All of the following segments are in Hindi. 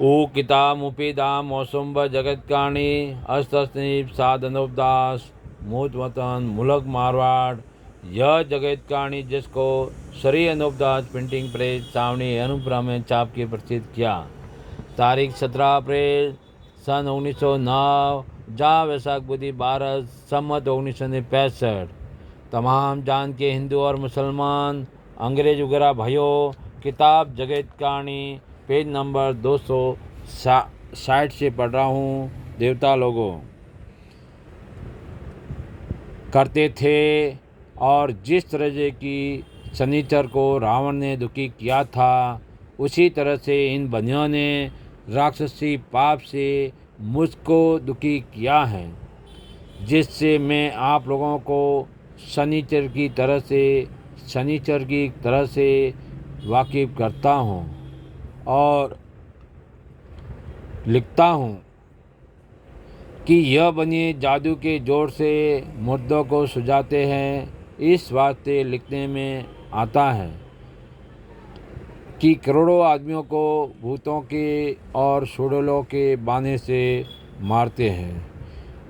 ऊकिता मुपीदा मौसुम्ब जगत्काणी अस्तस्नीप साधनोपदास मूतवतन मुलक मारवाड़। यह जगत्काणी जिसको श्री अनुपदास प्रिंटिंग प्रेस सावनी अनुपुरा में छाप के प्रसिद्ध किया। तारीख 17 अप्रैल सन 1909 जा वैशाख बुधि 12 सम्मत 1965। तमाम जान के हिंदू और मुसलमान अंग्रेज वगैरह भाइयों, किताब जगत कहानी पेज नंबर 260 से पढ़ रहा हूँ। देवता लोगों करते थे और जिस तरह से कि शनिचर को रावण ने दुखी किया था, उसी तरह से इन बनियों ने राक्षसी पाप से मुझको दुखी किया है, जिससे मैं आप लोगों को शनिचर की तरह से वाकिफ़ करता हूँ और लिखता हूँ कि यह बनिए जादू के जोर से मुर्दों को सुझाते हैं। इस वास्ते लिखने में आता है कि करोड़ों आदमियों को भूतों के और सुड़लों के बाने से मारते हैं,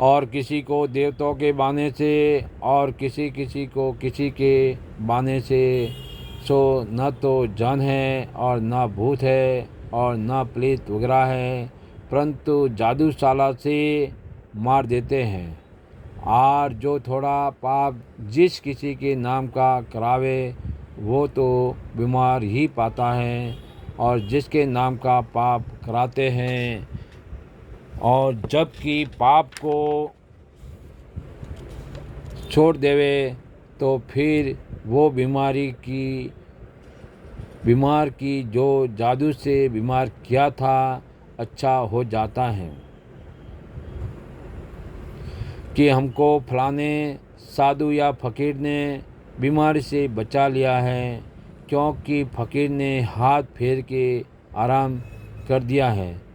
और किसी को देवताओं के बाने से और किसी को किसी के बाने से। सो न तो जन है और न भूत है और न प्रेत वगैरह है, परंतु जादूशाला से मार देते हैं। और जो थोड़ा पाप जिस किसी के नाम का करावे वो तो बीमार ही पाता है, और जिसके नाम का पाप कराते हैं और जबकि पाप को छोड़ देवे तो फिर वो बीमार की जो जादू से बीमार किया था अच्छा हो जाता है। कि हमको फलाने साधु या फ़कीर ने बीमारी से बचा लिया है, क्योंकि फ़कीर ने हाथ फेर के आराम कर दिया है।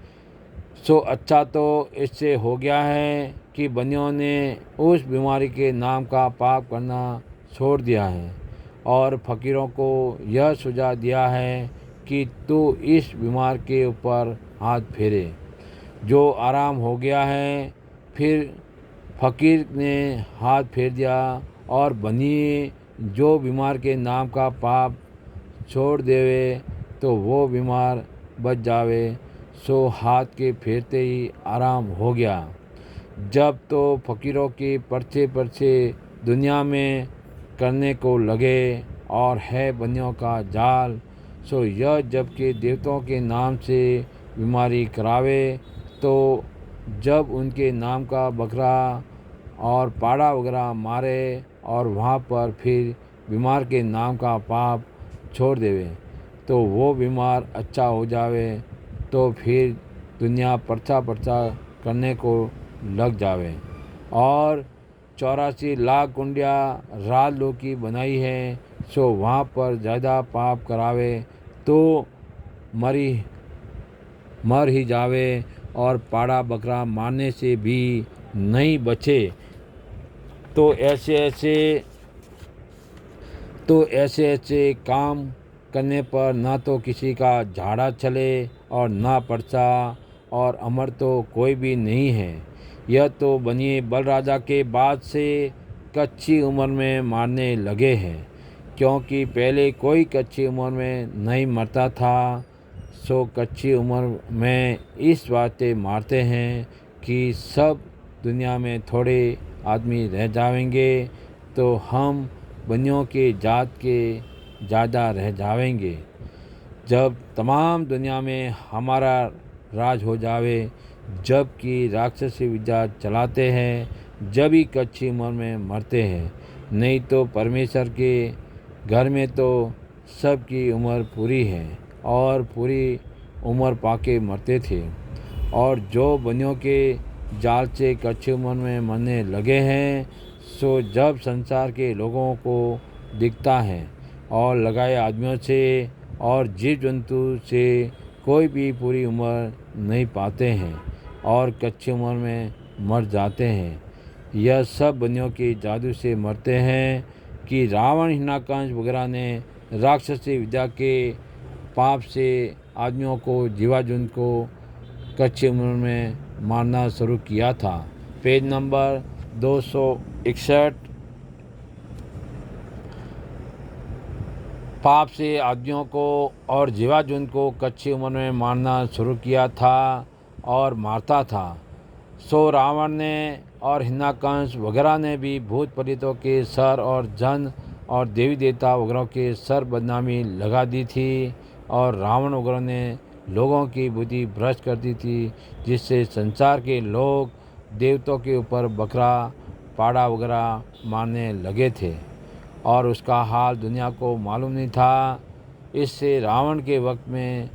सो अच्छा तो इससे हो गया है कि बनियों ने उस बीमारी के नाम का पाप करना छोड़ दिया है और फ़कीरों को यह सुझाव दिया है कि तू इस बीमार के ऊपर हाथ फेरे, जो आराम हो गया है। फिर फ़कीर ने हाथ फेर दिया और बनिए जो बीमार के नाम का पाप छोड़ देवे तो वो बीमार बच जावे। सो हाथ के फेरते ही आराम हो गया। जब तो फ़कीरों के पर्चे दुनिया में करने को लगे और है बनियों का जाल। सो यह जबकि देवताओं के नाम से बीमारी करावे, तो जब उनके नाम का बकरा और पाड़ा वगैरह मारे और वहाँ पर फिर बीमार के नाम का पाप छोड़ देवे तो वो बीमार अच्छा हो जावे, तो फिर दुनिया पर्चा करने को लग जावे। और 84 लाख कुंडिया राज लोग की बनाई है, सो वहाँ पर ज़्यादा पाप करावे तो मर ही जावे और पाड़ा बकरा मारने से भी नहीं बचे। तो ऐसे काम करने पर ना तो किसी का झाड़ा चले और ना पर्चा, और अमर तो कोई भी नहीं है। यह तो बनिए बलराजा के बाद से कच्ची उम्र में मारने लगे हैं, क्योंकि पहले कोई कच्ची उम्र में नहीं मरता था। सो कच्ची उम्र में इस वास्ते मारते हैं कि सब दुनिया में थोड़े आदमी रह जाएंगे, तो हम बनियों के जात के ज़्यादा रह जाएंगे। जब तमाम दुनिया में हमारा राज हो जावे, जब कि राक्षसी विद्या चलाते हैं, जब ही कच्ची उम्र में मरते हैं। नहीं तो परमेश्वर के घर में तो सबकी उम्र पूरी है और पूरी उम्र पाके मरते थे। और जो बनियों के जाल से कच्ची उम्र में मरने लगे हैं, सो जब संसार के लोगों को दिखता है और लगाए आदमियों से और जीव जंतु से कोई भी पूरी उम्र नहीं पाते हैं और कच्ची उम्र में मर जाते हैं। यह सब बनियों के जादू से मरते हैं कि रावण हिरण्याकंश वगैरह ने राक्षसी विद्या के पाप से आदमियों को जीवाजुन को कच्ची उम्र में मारना शुरू किया था। Page number 261। पाप से आदमियों को और जीवाजंतु को कच्ची उम्र में मारना शुरू किया था और मारता था। सो रावण ने और हिरण्यकश्यप वगैरह ने भी भूत प्रेतों के सर और जन और देवी देवता वगैरह के सर बदनामी लगा दी थी, और रावण वगैरह ने लोगों की बुद्धि भ्रष्ट कर दी थी, जिससे संसार के लोग देवताओं के ऊपर बकरा पाड़ा वगैरह मारने लगे थे, और उसका हाल दुनिया को मालूम नहीं था। इससे रावण के वक्त में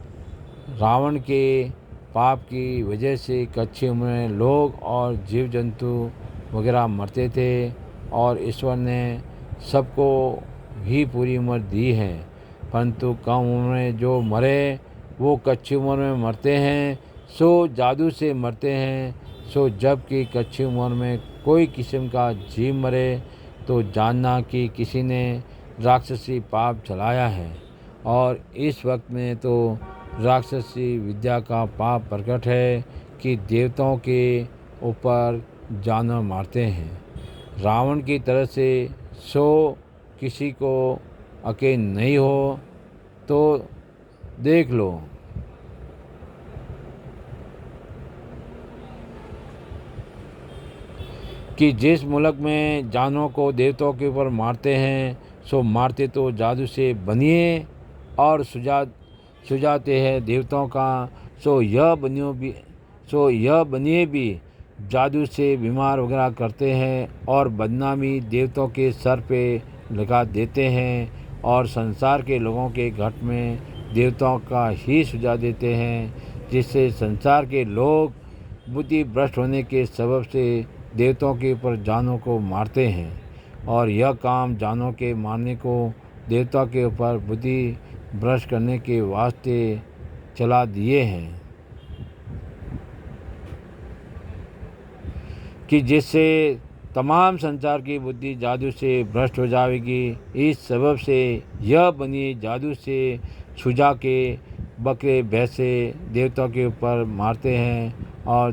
रावण के पाप की वजह से कच्ची उम्र में लोग और जीव जंतु वगैरह मरते थे, और ईश्वर ने सबको ही पूरी उम्र दी है, परंतु कम उम्र में जो मरे वो कच्ची उम्र में मरते हैं, सो जादू से मरते हैं। सो जबकि कच्ची उम्र में कोई किस्म का जीव मरे तो जानना कि किसी ने राक्षसी पाप चलाया है, और इस वक्त में तो राक्षसी विद्या का पाप प्रकट है कि देवताओं के ऊपर जानवर मारते हैं। रावण की तरह से सो किसी को अकेल नहीं हो तो देख लो। कि जिस मुल्क में जानवरों को देवताओं के ऊपर मारते हैं, सो मारते तो जादू से बनिए और सुझाते हैं देवताओं का, सो यह बनिए भी जादू से बीमार वगैरह करते हैं और बदनामी देवताओं के सर पे लगा देते हैं, और संसार के लोगों के घट में देवताओं का ही सुझा देते हैं, जिससे संसार के लोग बुद्धि भ्रष्ट होने के सबब से देवताओं के ऊपर जानों को मारते हैं, और यह काम जानों के मारने को देवता के ऊपर बुद्धि भ्रष्ट करने के वास्ते चला दिए हैं, कि जिससे तमाम संसार की बुद्धि जादू से भ्रष्ट हो जाएगी। इस सबब से यह बनी जादू से सुझा के बकरे भैंसे देवताओं के ऊपर मारते हैं, और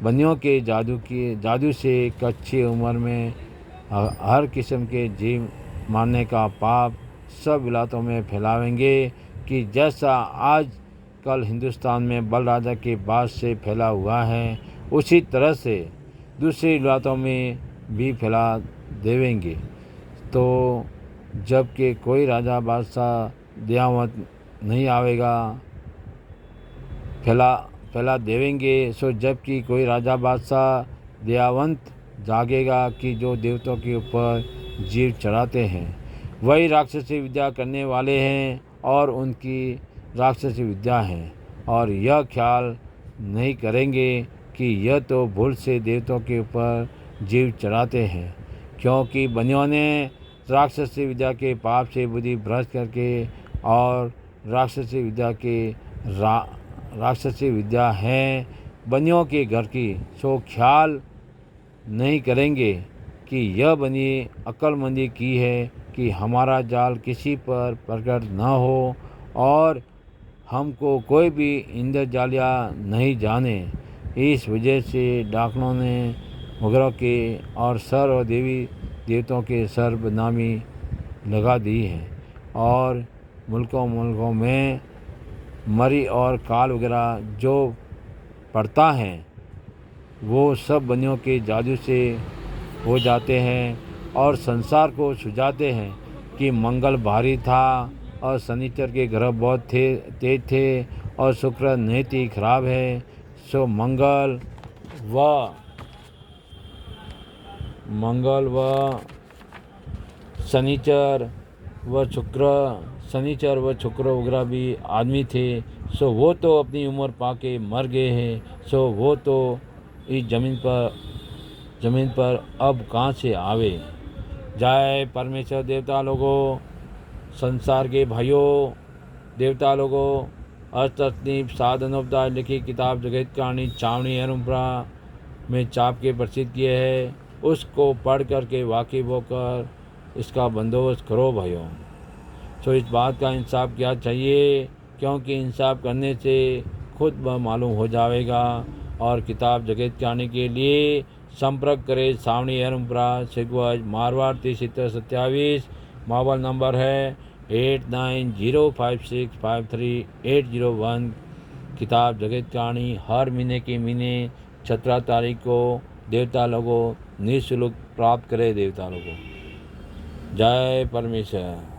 बनियों के जादू से कच्ची उम्र में हर किस्म के जीव मारने का पाप सब इलाकों में फैलावेंगे, कि जैसा आज कल हिंदुस्तान में बल राजा के बाद से फैला हुआ है, उसी तरह से दूसरे इलाकों में भी फैला देवेंगे। तो जबकि कोई राजा बादशाह दयावत नहीं आवेगा, फैला देवेंगे। सो जबकि कोई राजा बादशाह दयावंत जागेगा कि जो देवताओं के ऊपर जीव चढ़ाते हैं वही राक्षसी विद्या करने वाले हैं, और उनकी राक्षसी विद्या है, और यह ख्याल नहीं करेंगे कि यह तो भूल से देवताओं के ऊपर जीव चढ़ाते हैं, क्योंकि बनियों ने राक्षसी विद्या के पाप से बुद्धि भ्रष्ट करके और राक्षसी विद्या है बनियों के घर की, सो ख्याल नहीं करेंगे कि यह बनी अक्लमंदी की है कि हमारा जाल किसी पर प्रकट न हो और हमको कोई भी इंद्रजालिया नहीं जाने। इस वजह से डाकनों ने वगैरह के और सर और देवी देवताओं के सर बदनामी लगा दी है, और मुल्कों में मरी और काल वगैरह जो पड़ता है वो सब बनियों के जादू से हो जाते हैं, और संसार को सुझाते हैं कि मंगल भारी था और शनिचर के ग्रह बहुत तेज थे और शुक्र नीति खराब है। सो मंगल व शनिचर व शुक्र वगैरह भी आदमी थे, सो वो तो अपनी उम्र पाके मर गए हैं। सो वो तो इस ज़मीन पर अब कहाँ से आवे। जय परमेश्वर देवता लोगों, संसार के भाइयों देवता लोगों, अष्टनीप साधनोपदाय लिखी किताब जगत कहानी चावनी एरुम्प्रा में चाप के प्रसिद्ध किए हैं, उसको पढ़ करके वाकिफ होकर इसका बंदोबस्त करो भाइयों। तो इस बात का इंसाफ क्या चाहिए, क्योंकि इंसाफ करने से खुद मालूम हो जाएगा। और किताब जगत कहानी के लिए संपर्क करें सावनी एरमपुरा सिगवज मारवाड़ 7327। मोबाइल नंबर है 8905653801। किताब जगत कहानी हर महीने के महीने 17 तारीख को देवता लोगों निःशुल्क प्राप्त करे। देवता लोगों जय परमेश्वर।